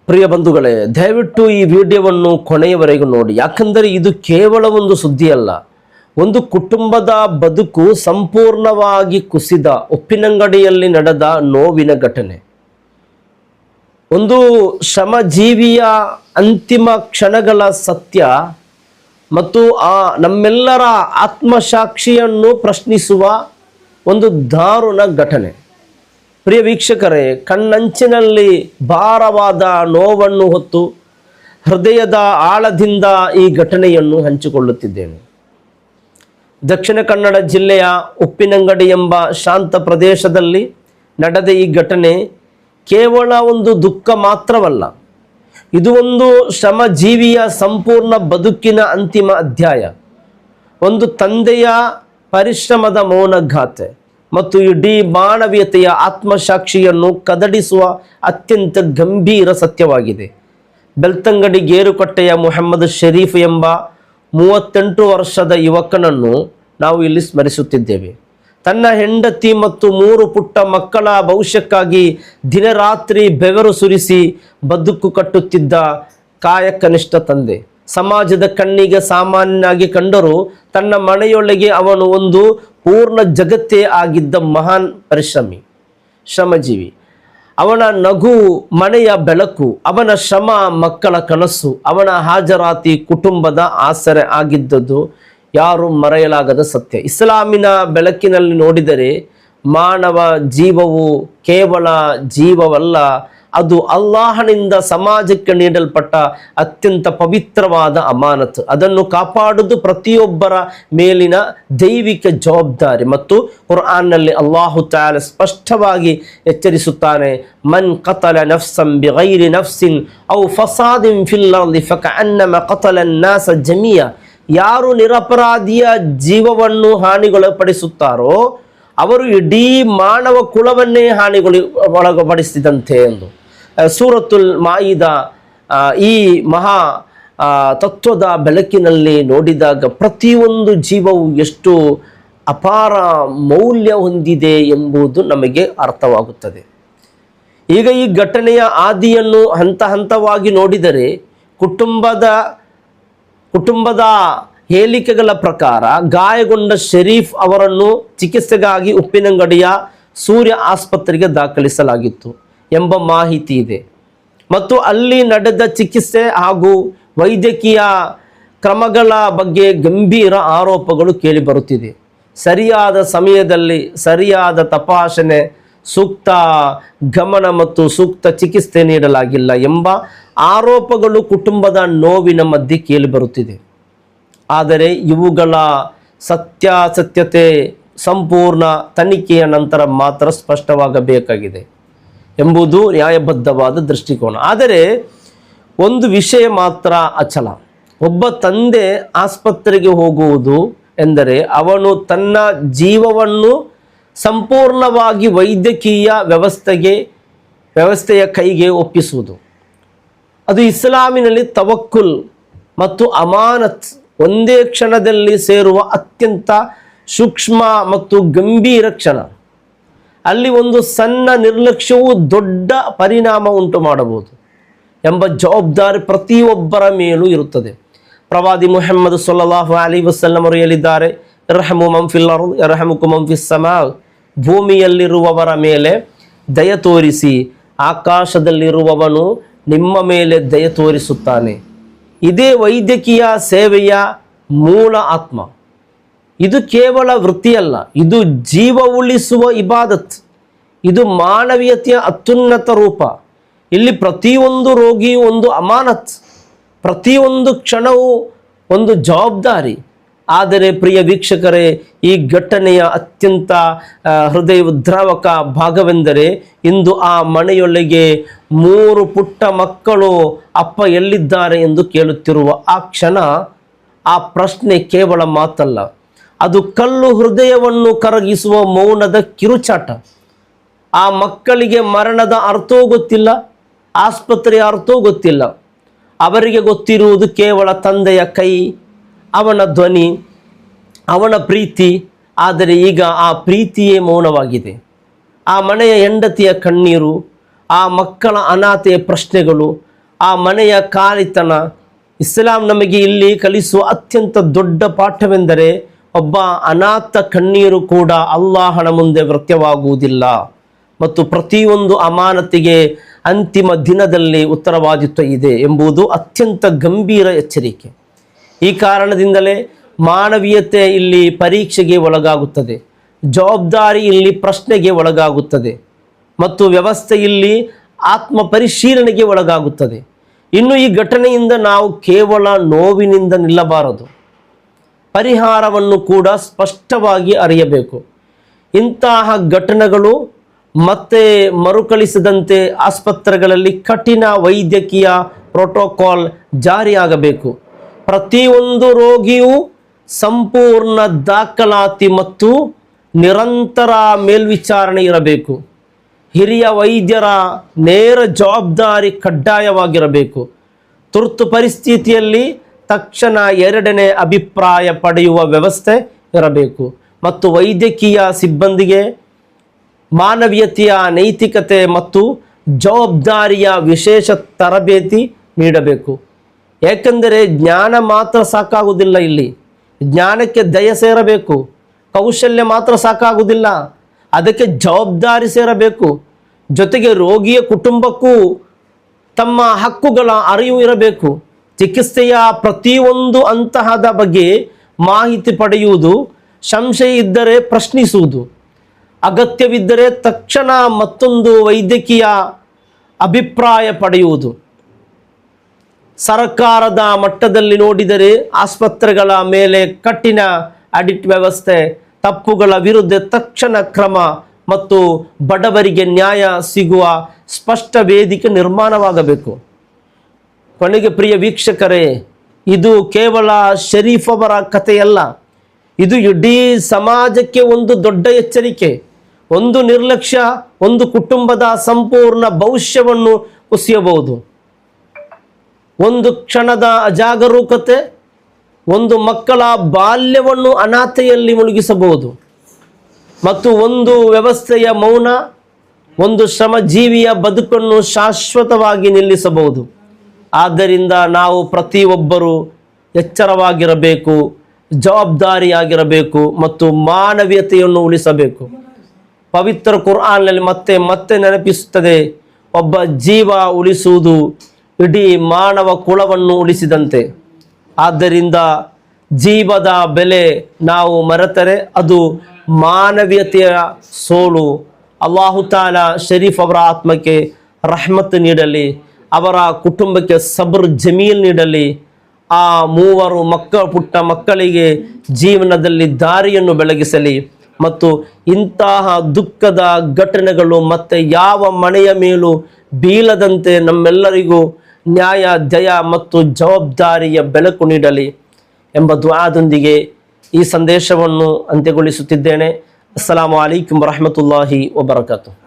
ಪ್ರಿಯ ಬಂಧುಗಳೇ, ದಯವಿಟ್ಟು ಈ ವಿಡಿಯೋವನ್ನು ಕೊನೆಯವರೆಗೂ ನೋಡಿ. ಯಾಕಂದರೆ ಇದು ಕೇವಲ ಒಂದು ಸುದ್ದಿಯಲ್ಲ, ಒಂದು ಕುಟುಂಬದ ಬದುಕು ಸಂಪೂರ್ಣವಾಗಿ ಕುಸಿದ ಉಪ್ಪಿನಂಗಡಿಯಲ್ಲಿ ನಡೆದ ನೋವಿನ ಘಟನೆ. ಒಂದು ಶ್ರಮಜೀವಿಯ ಅಂತಿಮ ಕ್ಷಣಗಳ ಸತ್ಯ ಮತ್ತು ನಮ್ಮೆಲ್ಲರ ಆತ್ಮಸಾಕ್ಷಿಯನ್ನು ಪ್ರಶ್ನಿಸುವ ಒಂದು ದಾರುಣ ಘಟನೆ. ಪ್ರಿಯ ವೀಕ್ಷಕರೇ, ಕಣ್ಣಂಚಿನಲ್ಲಿ ಭಾರವಾದ ನೋವನ್ನು ಹೊತ್ತು ಹೃದಯದ ಆಳದಿಂದ ಈ ಘಟನೆಯನ್ನು ಹಂಚಿಕೊಳ್ಳುತ್ತಿದ್ದೇನೆ. ದಕ್ಷಿಣ ಕನ್ನಡ ಜಿಲ್ಲೆಯ ಉಪ್ಪಿನಂಗಡಿ ಎಂಬ ಶಾಂತ ಪ್ರದೇಶದಲ್ಲಿ ನಡೆದ ಈ ಘಟನೆ ಕೇವಲ ಒಂದು ದುಃಖ ಮಾತ್ರವಲ್ಲ, ಇದು ಒಂದು ಶ್ರಮಜೀವಿಯ ಸಂಪೂರ್ಣ ಬದುಕಿನ ಅಂತಿಮ ಅಧ್ಯಾಯ. ಒಂದು ತಂದೆಯ ಪರಿಶ್ರಮದ ಮೌನಗಾಥೆ ಮತ್ತು ಇಡೀ ಮಾನವೀಯತೆಯ ಆತ್ಮಸಾಕ್ಷಿಯನ್ನು ಕದಡಿಸುವ ಅತ್ಯಂತ ಗಂಭೀರ ಸತ್ಯವಾಗಿದೆ. ಬೆಳ್ತಂಗಡಿ ಗೇರುಕಟ್ಟೆಯ ಮೊಹಮ್ಮದ್ ಶರೀಫ್ ಎಂಬ 38 ವರ್ಷದ ಯುವಕನನ್ನು ನಾವು ಇಲ್ಲಿ ಸ್ಮರಿಸುತ್ತಿದ್ದೇವೆ. ತನ್ನ ಹೆಂಡತಿ ಮತ್ತು 3 ಪುಟ್ಟ ಮಕ್ಕಳ ಭವಿಷ್ಯಕ್ಕಾಗಿ ದಿನರಾತ್ರಿ ಬೆವರು ಸುರಿಸಿ ಬದುಕು ಕಟ್ಟುತ್ತಿದ್ದ ಕಾಯಕನಿಷ್ಠ ತಂದೆ. ಸಮಾಜದ ಕಣ್ಣಿಗೆ ಸಾಮಾನ್ಯನಾಗಿ ಕಂಡರೂ ತನ್ನ ಮನೆಯೊಳಗೆ ಅವನು ಒಂದು ಪೂರ್ಣ ಜಗತ್ತೇ ಆಗಿದ್ದ ಮಹಾನ್ ಶ್ರಮಜೀವಿ. ಅವನ ನಗು ಮನೆಯ ಬೆಳಕು, ಅವನ ಶ್ರಮ ಮಕ್ಕಳ ಕನಸು, ಅವನ ಹಾಜರಾತಿ ಕುಟುಂಬದ ಆಸರೆ ಆಗಿದ್ದದ್ದು ಯಾರು ಮರೆಯಲಾಗದ ಸತ್ಯ. ಇಸ್ಲಾಮಿನ ಬೆಳಕಿನಲ್ಲಿ ನೋಡಿದರೆ ಮಾನವ ಜೀವವು ಕೇವಲ ಜೀವವಲ್ಲ, ಅದು ಅಲ್ಲಾಹನಿಂದ ಸಮಾಜಕ್ಕೆ ನೀಡಲ್ಪಟ್ಟ ಅತ್ಯಂತ ಪವಿತ್ರವಾದ ಅಮಾನತು. ಅದನ್ನು ಕಾಪಾಡುವುದು ಪ್ರತಿಯೊಬ್ಬರ ಮೇಲಿನ ದೈವಿಕ ಜವಾಬ್ದಾರಿ. ಮತ್ತು ಕುರ್ಆನ್ನಲ್ಲಿ ಅಲ್ಲಾಹು ತಆಲಾ ಸ್ಪಷ್ಟವಾಗಿ ಎಚ್ಚರಿಸುತ್ತಾನೆ, ಮನ್ ಕತಲ ನಫ್ಸನ್ ಬಿಗೈರಿ ನಫ್ಸಿನ್ ಔ ಫಸಾದಿನ್ ಫಿಲ್ ಅರ್ದಿ ಫಕಅನ್ನಮ ಕತಲ ಅನ್ನಾಸ ಜಮಿಯಾ. ಯಾರು ನಿರಪರಾಧಿಯ ಜೀವವನ್ನು ಹಾನಿಗೊಳಪಡಿಸುತ್ತಾರೋ ಅವರು ಇಡೀ ಮಾನವ ಕುಲವನ್ನೇ ಒಳಪಡಿಸಿದಂತೆ ಎಂದು ಸೂರತುಲ್ ಮಾಯಿದ ಈ ಮಹಾ ತತ್ವದ ಬೆಳಕಿನಲ್ಲಿ ನೋಡಿದಾಗ ಪ್ರತಿಯೊಂದು ಜೀವವು ಎಷ್ಟು ಅಪಾರ ಮೌಲ್ಯ ಹೊಂದಿದೆ ಎಂಬುದು ನಮಗೆ ಅರ್ಥವಾಗುತ್ತದೆ. ಈಗ ಈ ಘಟನೆಯ ಆದಿಯನ್ನು ಹಂತ ಹಂತವಾಗಿ ನೋಡಿದರೆ ಕುಟುಂಬದ ಹೇಳಿಕೆಗಳ ಪ್ರಕಾರ ಗಾಯಗೊಂಡ ಶರೀಫ್ ಅವರನ್ನು ಚಿಕಿತ್ಸೆಗಾಗಿ ಉಪ್ಪಿನಂಗಡಿಯ ಸೂರ್ಯ ಆಸ್ಪತ್ರೆಗೆ ದಾಖಲಿಸಲಾಗಿತ್ತು ಎಂಬ ಮಾಹಿತಿ ಇದೆ. ಮತ್ತು ಅಲ್ಲಿ ನಡೆದ ಚಿಕಿತ್ಸೆ ಹಾಗೂ ವೈದ್ಯಕೀಯ ಕ್ರಮಗಳ ಬಗ್ಗೆ ಗಂಭೀರ ಆರೋಪಗಳು ಕೇಳಿಬರುತ್ತಿದೆ. ಸರಿಯಾದ ಸಮಯದಲ್ಲಿ ಸರಿಯಾದ ತಪಾಸಣೆ, ಸೂಕ್ತ ಗಮನ ಮತ್ತು ಸೂಕ್ತ ಚಿಕಿತ್ಸೆ ನೀಡಲಾಗಿಲ್ಲ ಎಂಬ ಆರೋಪಗಳು ಕುಟುಂಬದ ನೋವಿನ ಮಧ್ಯೆ ಕೇಳಿಬರುತ್ತಿದೆ. ಆದರೆ ಇವುಗಳ ಸತ್ಯಾಸತ್ಯತೆ ಸಂಪೂರ್ಣ ತನಿಖೆಯ ನಂತರ ಮಾತ್ರ ಸ್ಪಷ್ಟವಾಗಬೇಕಾಗಿದೆ ಎಂಬುದು ನ್ಯಾಯಬದ್ಧವಾದ ದೃಷ್ಟಿಕೋನ. ಆದರೆ ಒಂದು ವಿಷಯ ಮಾತ್ರ ಅಚಲ, ಒಬ್ಬ ತಂದೆ ಆಸ್ಪತ್ರೆಗೆ ಹೋಗುವುದು ಎಂದರೆ ಅವನು ತನ್ನ ಜೀವವನ್ನು ಸಂಪೂರ್ಣವಾಗಿ ವೈದ್ಯಕೀಯ ವ್ಯವಸ್ಥೆಯ ಕೈಗೆ ಒಪ್ಪಿಸುವುದು. ಅದು ಇಸ್ಲಾಮಿನಲ್ಲಿ ತವಕ್ಕುಲ್ ಮತ್ತು ಅಮಾನತ್ ಒಂದೇ ಕ್ಷಣದಲ್ಲಿ ಸೇರುವ ಅತ್ಯಂತ ಸೂಕ್ಷ್ಮ ಮತ್ತು ಗಂಭೀರ ಕ್ಷಣ. ಅಲ್ಲಿ ಒಂದು ಸಣ್ಣ ನಿರ್ಲಕ್ಷ್ಯವು ದೊಡ್ಡ ಪರಿಣಾಮ ಉಂಟು ಮಾಡಬಹುದು ಎಂಬ ಜವಾಬ್ದಾರಿ ಪ್ರತಿಯೊಬ್ಬರ ಮೇಲೂ ಇರುತ್ತದೆ. ಪ್ರವಾದಿ ಮುಹಮ್ಮದ್ ಸಲ್ಲಲ್ಲಾಹು ಅಲೈಹಿ ವಸಲ್ಲಂ ಅವರು ಹೇಳಿದ್ದಾರೆ, ಇರ್ಹಮು ಮನ್ ಫಿಲ್ ಅರ್ದ್ ಯರ್ಹಮುಕುಂ ಮನ್ ಫಿಸ್ ಸಮಾ. ಭೂಮಿಯಲ್ಲಿರುವವರ ಮೇಲೆ ದಯ ತೋರಿಸಿ, ಆಕಾಶದಲ್ಲಿರುವವನು ನಿಮ್ಮ ಮೇಲೆ ದಯ ತೋರಿಸುತ್ತಾನೆ. ಇದೇ ವೈದ್ಯಕೀಯ ಸೇವೆಯ ಮೂಲ ಆತ್ಮ. ಇದು ಕೇವಲ ವೃತ್ತಿಯಲ್ಲ, ಇದು ಜೀವ ಉಳಿಸುವ ಇಬಾದತ್. ಇದು ಮಾನವೀಯತೆಯ ಅತ್ಯುನ್ನತ ರೂಪ. ಇಲ್ಲಿ ಪ್ರತಿಯೊಂದು ರೋಗಿಯು ಒಂದು ಅಮಾನತ್, ಪ್ರತಿಯೊಂದು ಕ್ಷಣವೂ ಒಂದು ಜವಾಬ್ದಾರಿ. ಆದರೆ ಪ್ರಿಯ ವೀಕ್ಷಕರೇ, ಈ ಘಟನೆಯ ಅತ್ಯಂತ ಹೃದಯೋದ್ರಾವಕ ಭಾಗವೆಂದರೆ ಇಂದು ಆ ಮನೆಯೊಳಗೆ 3 ಪುಟ್ಟ ಮಕ್ಕಳು ಅಪ್ಪ ಎಲ್ಲಿದ್ದಾರೆ ಎಂದು ಕೇಳುತ್ತಿರುವ ಆ ಕ್ಷಣ. ಆ ಪ್ರಶ್ನೆ ಕೇವಲ ಮಾತಲ್ಲ, ಅದು ಕಲ್ಲು ಹೃದಯವನ್ನು ಕರಗಿಸುವ ಮೌನದ ಕಿರುಚಾಟ. ಆ ಮಕ್ಕಳಿಗೆ ಮರಣದ ಅರ್ಥವೂ ಗೊತ್ತಿಲ್ಲ, ಆಸ್ಪತ್ರೆಯ ಅರ್ಥವೂ ಗೊತ್ತಿಲ್ಲ. ಅವರಿಗೆ ಗೊತ್ತಿರುವುದು ಕೇವಲ ತಂದೆಯ ಕೈ, ಅವನ ಧ್ವನಿ, ಅವನ ಪ್ರೀತಿ. ಆದರೆ ಈಗ ಆ ಪ್ರೀತಿಯೇ ಮೌನವಾಗಿದೆ. ಆ ಮನೆಯ ಹೆಂಡತಿಯ ಕಣ್ಣೀರು, ಆ ಮಕ್ಕಳ ಅನಾಥೆಯ ಪ್ರಶ್ನೆಗಳು, ಆ ಮನೆಯ ಕಾಲಿತನ. ಇಸ್ಲಾಂ ನಮಗೆ ಇಲ್ಲಿ ಕಲಿಸುವ ಅತ್ಯಂತ ದೊಡ್ಡ ಪಾಠವೆಂದರೆ ಒಬ್ಬ ಅನಾಥ ಕಣ್ಣೀರು ಕೂಡ ಅಲ್ಲಾಹನ ಮುಂದೆ ವ್ಯರ್ಥವಾಗುವುದಿಲ್ಲ ಮತ್ತು ಪ್ರತಿಯೊಂದು ಅಮಾನತಿಗೆ ಅಂತಿಮ ದಿನದಲ್ಲಿ ಉತ್ತರವಾದಿತ್ವ ಇದೆ ಎಂಬುದು ಅತ್ಯಂತ ಗಂಭೀರ ಎಚ್ಚರಿಕೆ. ಈ ಕಾರಣದಿಂದಲೇ ಮಾನವೀಯತೆ ಇಲ್ಲಿ ಪರೀಕ್ಷೆಗೆ ಒಳಗಾಗುತ್ತದೆ, ಜವಾಬ್ದಾರಿ ಇಲ್ಲಿ ಪ್ರಶ್ನೆಗೆ ಒಳಗಾಗುತ್ತದೆ ಮತ್ತು ವ್ಯವಸ್ಥೆ ಇಲ್ಲಿ ಆತ್ಮ ಪರಿಶೀಲನೆಗೆ ಒಳಗಾಗುತ್ತದೆ. ಇನ್ನು ಈ ಘಟನೆಯಿಂದ ನಾವು ಕೇವಲ ನೋವಿನಿಂದ ನಿಲ್ಲಬಾರದು, ಪರಿಹಾರವನ್ನು ಕೂಡ ಸ್ಪಷ್ಟವಾಗಿ ಅರಿಯಬೇಕು. ಇಂತಹ ಘಟನೆಗಳು ಮತ್ತೆ ಮರುಕಳಿಸದಂತೆ ಆಸ್ಪತ್ರೆಗಳಲ್ಲಿ ಕಠಿಣ ವೈದ್ಯಕೀಯ ಪ್ರೋಟೋಕಾಲ್ ಜಾರಿಯಾಗಬೇಕು. ಪ್ರತಿಯೊಂದು ರೋಗಿಯೂ ಸಂಪೂರ್ಣ ದಾಖಲಾತಿ ಮತ್ತು ನಿರಂತರ ಮೇಲ್ವಿಚಾರಣೆ ಇರಬೇಕು. ಹಿರಿಯ ವೈದ್ಯರ ನೇರ ಜವಾಬ್ದಾರಿ ಕಡ್ಡಾಯವಾಗಿರಬೇಕು. ತುರ್ತು ಪರಿಸ್ಥಿತಿಯಲ್ಲಿ ತಕ್ಷಣ ಎರಡನೇ ಅಭಿಪ್ರಾಯ ಪಡೆಯುವ ವ್ಯವಸ್ಥೆ ಇರಬೇಕು ಮತ್ತು ವೈದ್ಯಕೀಯ ಸಿಬ್ಬಂದಿಗೆ ಮಾನವೀಯತೆಯ ನೈತಿಕತೆ ಮತ್ತು ಜವಾಬ್ದಾರಿಯ ವಿಶೇಷ ತರಬೇತಿ ನೀಡಬೇಕು. ಏಕೆಂದರೆ ಜ್ಞಾನ ಮಾತ್ರ ಸಾಕಾಗುವುದಿಲ್ಲ, ಇಲ್ಲಿ ಜ್ಞಾನಕ್ಕೆ ದಯ ಸೇರಬೇಕು. ಕೌಶಲ್ಯ ಮಾತ್ರ ಸಾಕಾಗುವುದಿಲ್ಲ, ಅದಕ್ಕೆ ಜವಾಬ್ದಾರಿ ಸೇರಬೇಕು. ಜೊತೆಗೆ ರೋಗಿಯ ಕುಟುಂಬಕ್ಕೂ ತಮ್ಮ ಹಕ್ಕುಗಳ ಅರಿವು ಇರಬೇಕು. ಚಿಕಿತ್ಸೆಯ ಪ್ರತಿಯೊಂದು ಅಂತಹದ ಬಗ್ಗೆ ಮಾಹಿತಿ ಪಡೆಯುವುದು, ಸಂಶಯ ಇದ್ದರೆ ಪ್ರಶ್ನಿಸುವುದು, ಅಗತ್ಯವಿದ್ದರೆ ತಕ್ಷಣ ಮತ್ತೊಂದು ವೈದ್ಯಕೀಯ ಅಭಿಪ್ರಾಯ ಪಡೆಯುವುದು. ಸರ್ಕಾರದ ಮಟ್ಟದಲ್ಲಿ ನೋಡಿದರೆ ಆಸ್ಪತ್ರೆಗಳ ಮೇಲೆ ಕಠಿಣ ಆಡಿಟ್ ವ್ಯವಸ್ಥೆ, ತಪ್ಪುಗಳ ವಿರುದ್ಧ ತಕ್ಷಣ ಕ್ರಮ ಮತ್ತು ಬಡವರಿಗೆ ನ್ಯಾಯ ಸಿಗುವ ಸ್ಪಷ್ಟ ವೇದಿಕೆ ನಿರ್ಮಾಣವಾಗಬೇಕು. ಕೊನೆಗೆ ಪ್ರಿಯ ವೀಕ್ಷಕರೇ, ಇದು ಕೇವಲ ಶರೀಫ್ ಅವರ ಕಥೆಯಲ್ಲ, ಇದು ಇಡೀ ಸಮಾಜಕ್ಕೆ ಒಂದು ದೊಡ್ಡ ಎಚ್ಚರಿಕೆ. ಒಂದು ನಿರ್ಲಕ್ಷ್ಯ ಒಂದು ಕುಟುಂಬದ ಸಂಪೂರ್ಣ ಭವಿಷ್ಯವನ್ನು ಕುಸಿಯಬಹುದು. ಒಂದು ಕ್ಷಣದ ಅಜಾಗರೂಕತೆ ಒಂದು ಮಕ್ಕಳ ಬಾಲ್ಯವನ್ನು ಅನಾಥೆಯಲ್ಲಿ ಮುಳುಗಿಸಬಹುದು ಮತ್ತು ಒಂದು ವ್ಯವಸ್ಥೆಯ ಮೌನ ಒಂದು ಶ್ರಮಜೀವಿಯ ಬದುಕನ್ನು ಶಾಶ್ವತವಾಗಿ ನಿಲ್ಲಿಸಬಹುದು. ಆದ್ದರಿಂದ ನಾವು ಪ್ರತಿಯೊಬ್ಬರೂ ಎಚ್ಚರವಾಗಿರಬೇಕು, ಜವಾಬ್ದಾರಿಯಾಗಿರಬೇಕು ಮತ್ತು ಮಾನವೀಯತೆಯನ್ನು ಉಳಿಸಬೇಕು. ಪವಿತ್ರ ಕುರ್ಆನ್ನಲ್ಲಿ ಮತ್ತೆ ಮತ್ತೆ ನೆನಪಿಸುತ್ತದೆ, ಒಬ್ಬ ಜೀವ ಉಳಿಸುವುದು ಇಡೀ ಮಾನವ ಕುಲವನ್ನು ಉಳಿಸಿದಂತೆ. ಆದ್ದರಿಂದ ಜೀವದ ಬೆಲೆ ನಾವು ಮರೆತರೆ ಅದು ಮಾನವೀಯತೆಯ ಸೋಲು. ಅಲ್ಲಾಹು ತಾಲಾ ಶರೀಫ್ ಅವರ ಆತ್ಮಕ್ಕೆ ರಹಮತ್ ನೀಡಲಿ, ಅವರ ಕುಟುಂಬಕ್ಕೆ ಸಬ್ರ್ ಜಮೀಲ್ ನೀಡಲಿ. ಆ ಮೂವರು ಪುಟ್ಟ ಮಕ್ಕಳಿಗೆ ಜೀವನದಲ್ಲಿ ದಾರಿಯನ್ನು ಬೆಳಗಿಸಲಿ ಮತ್ತು ಇಂತಹ ದುಃಖದ ಘಟನೆಗಳು ಮತ್ತೆ ಯಾವ ಮನೆಯ ಮೇಲೂ ಬೀಳದಂತೆ ನಮ್ಮೆಲ್ಲರಿಗೂ ನ್ಯಾಯ, ದಯ ಮತ್ತು ಜವಾಬ್ದಾರಿಯ ಬೆಳಕು ನೀಡಲಿ ಎಂಬ ದುಆದೊಂದಿಗೆ ಈ ಸಂದೇಶವನ್ನು ಅಂತ್ಯಗೊಳಿಸುತ್ತಿದ್ದೇನೆ. ಅಸ್ಸಲಾಮು ಅಲೈಕುಂ ವರಹಮತುಲ್ಲಾಹಿ ವಬರಕಾತು.